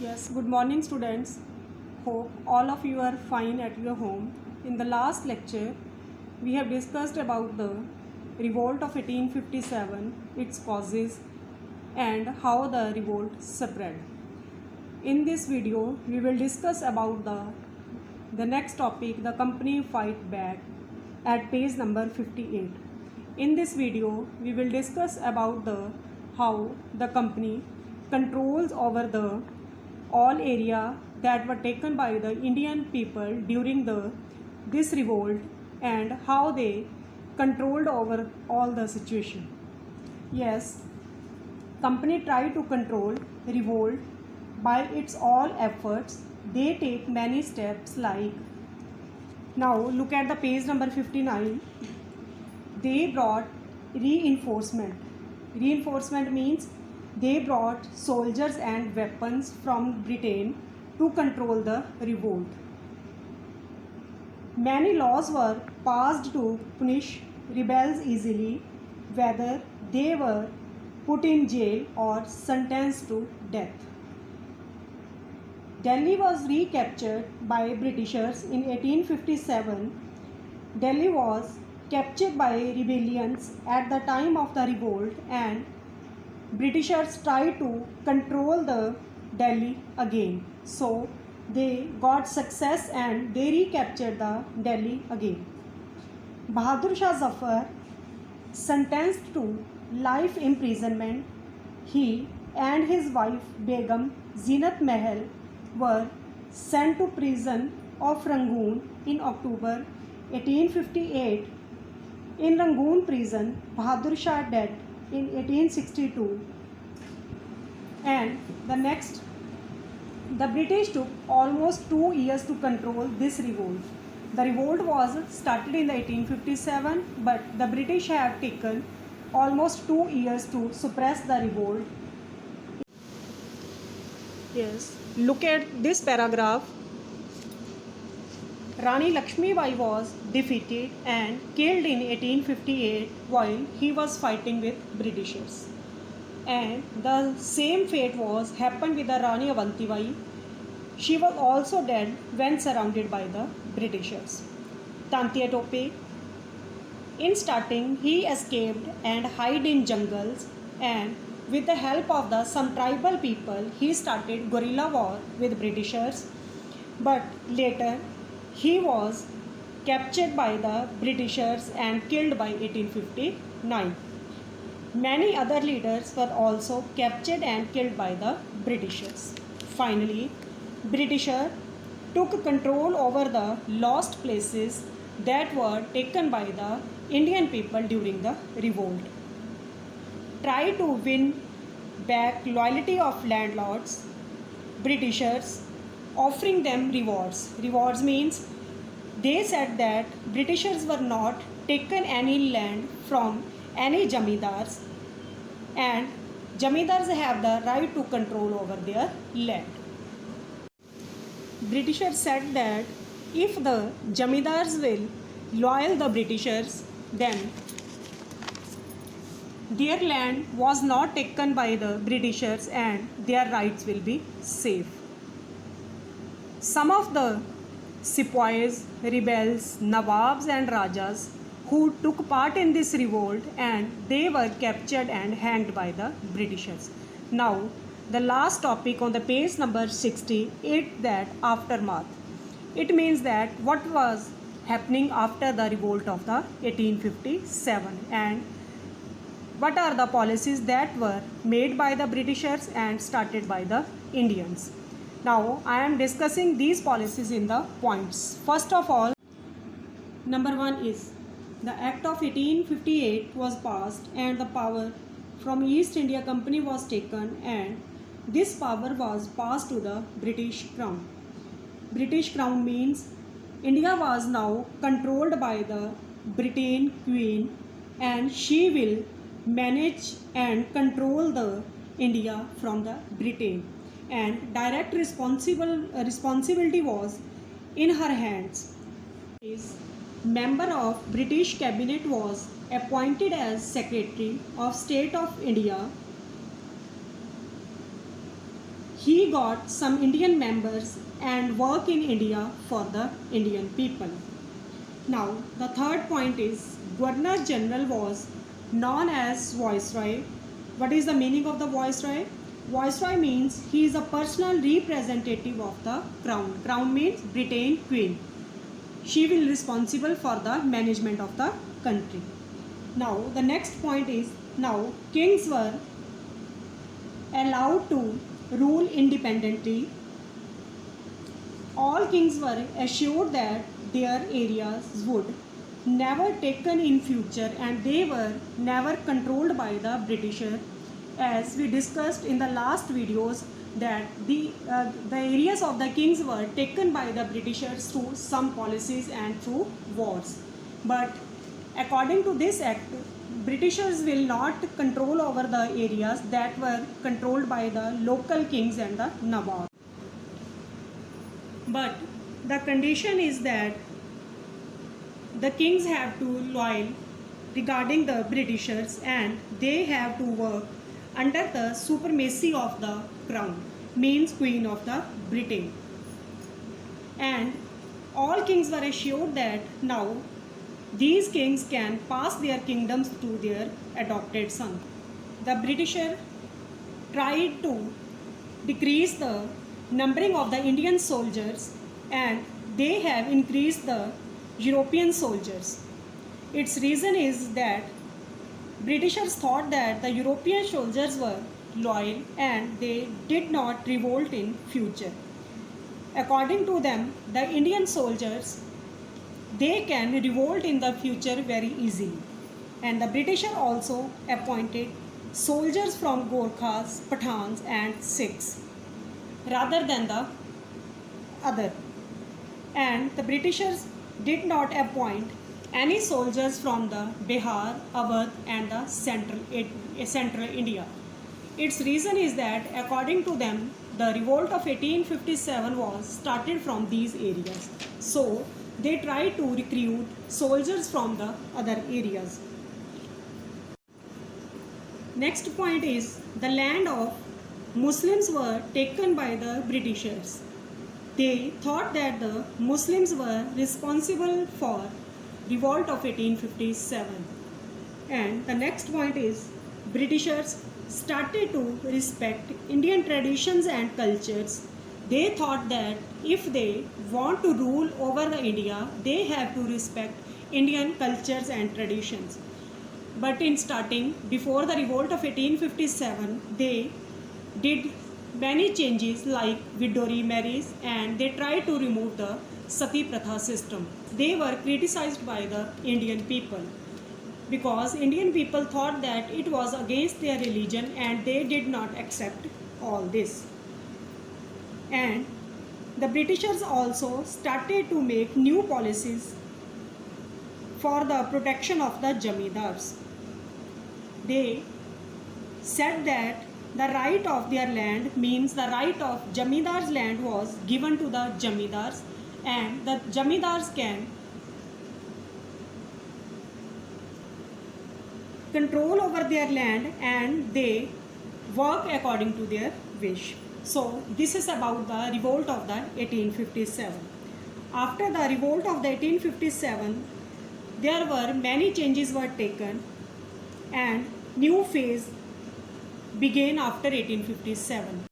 Yes, good morning students. Hope all of you are fine at your home. In the last lecture, we have discussed about the revolt of 1857, its causes and how the revolt spread. In this video, we will discuss about the next topic, the company fight back at page number 58. In this video, we will discuss about the how the company controls over the all area that were taken by the Indian people during this revolt and how they controlled over all the situation. Yes, company try to control revolt by its all efforts. They take many steps like, now look at the page number 59. They brought reinforcement. Reinforcement means they brought soldiers and weapons from Britain to control the revolt. Many laws were passed to punish rebels easily, whether they were put in jail or sentenced to death. Delhi was recaptured by Britishers in 1857. Delhi was captured by rebellions at the time of the revolt, and Britishers tried to control the Delhi again. So they got success and they recaptured the Delhi again. Bahadur Shah Zafar, sentenced to life imprisonment, he and his wife Begum Zinat Mahal were sent to prison of Rangoon in October 1858. In Rangoon prison, Bahadur Shah died in 1862. And the British took almost 2 years to control this revolt. The revolt was started in the 1857, but the British have taken almost 2 years to suppress the revolt. Yes, look at this paragraph. Rani Lakshmibai was defeated and killed in 1858 while he was fighting with Britishers. And the same fate was happened with the Rani Avantibai. She was also dead when surrounded by the Britishers. Tantiya Tope. In starting, he escaped and hid in jungles, and with the help of some tribal people, he started guerrilla war with Britishers. But later, he was captured by the Britishers and killed by 1859. Many other leaders were also captured and killed by the Britishers. Finally, Britishers took control over the lost places that were taken by the Indian people during the revolt. Try to win back loyalty of landlords, Britishers, offering them rewards. Rewards means they said that Britishers were not taken any land from any jamidars, and jamidars have the right to control over their land. Britishers said that if the jamidars will loyal the Britishers, then their land was not taken by the Britishers and their rights will be safe. Some of the sepoys, rebels, nawabs and rajas who took part in this revolt, and they were captured and hanged by the Britishers. Now, the last topic on the page number 60 is that aftermath. It means that what was happening after the revolt of the 1857 and what are the policies that were made by the Britishers and started by the Indians. Now, I am discussing these policies in the points. First of all, number 1 is the Act of 1858 was passed and the power from East India Company was taken, and this power was passed to the British Crown. British Crown means India was now controlled by the Britain Queen, and she will manage and control the India from the Britain, and direct responsibility was in her hands. His member of British cabinet was appointed as Secretary of State of India. he got some Indian members and work in India for the Indian people. Now, the third point is Governor General was known as Viceroy. What is the meaning of the Viceroy? Viceroy means he is a personal representative of the Crown. Crown means Britain Queen. She will be responsible for the management of the country. Now, the next point is now kings were allowed to rule independently. All kings were assured that their areas would never taken in future and they were never controlled by the Britisher, as we discussed in the last videos that the areas of the kings were taken by the Britishers through some policies and through wars. But according to this act, Britishers will not control over the areas that were controlled by the local kings and the Nawab. But the condition is that the kings have to loyal regarding the Britishers and they have to work under the supremacy of the crown, means Queen of the Britain. And all kings were assured that now these kings can pass their kingdoms to their adopted son. The Britisher tried to decrease the numbering of the Indian soldiers and they have increased the European soldiers. Its reason is that Britishers thought that the European soldiers were loyal and they did not revolt in future. According to them, the Indian soldiers, they can revolt in the future very easily. And the Britisher also appointed soldiers from Gorkhas, Pathans and Sikhs rather than the other. And the Britishers did not appoint any soldiers from the Bihar, Awadh and the central India. Its reason is that according to them, the revolt of 1857 was started from these areas. So they tried to recruit soldiers from the other areas. Next point is the land of Muslims were taken by the Britishers. They thought that the Muslims were responsible for revolt of 1857. And the next point is Britishers started to respect Indian traditions and cultures. They thought that if they want to rule over the India, they have to respect Indian cultures and traditions. But in starting, before the revolt of 1857, they did many changes like widow remarriage and they tried to remove the Sati Pratha system. They were criticized by the Indian people because Indian people thought that it was against their religion and they did not accept all this. And the Britishers also started to make new policies for the protection of the Jamidars. They said that the right of their land means the right of Jamidar's land was given to the Jamidars and the Jamidars can control over their land and they work according to their wish. So this is about the revolt of the 1857. After the revolt of the 1857, there were many changes were taken and new phase began after 1857.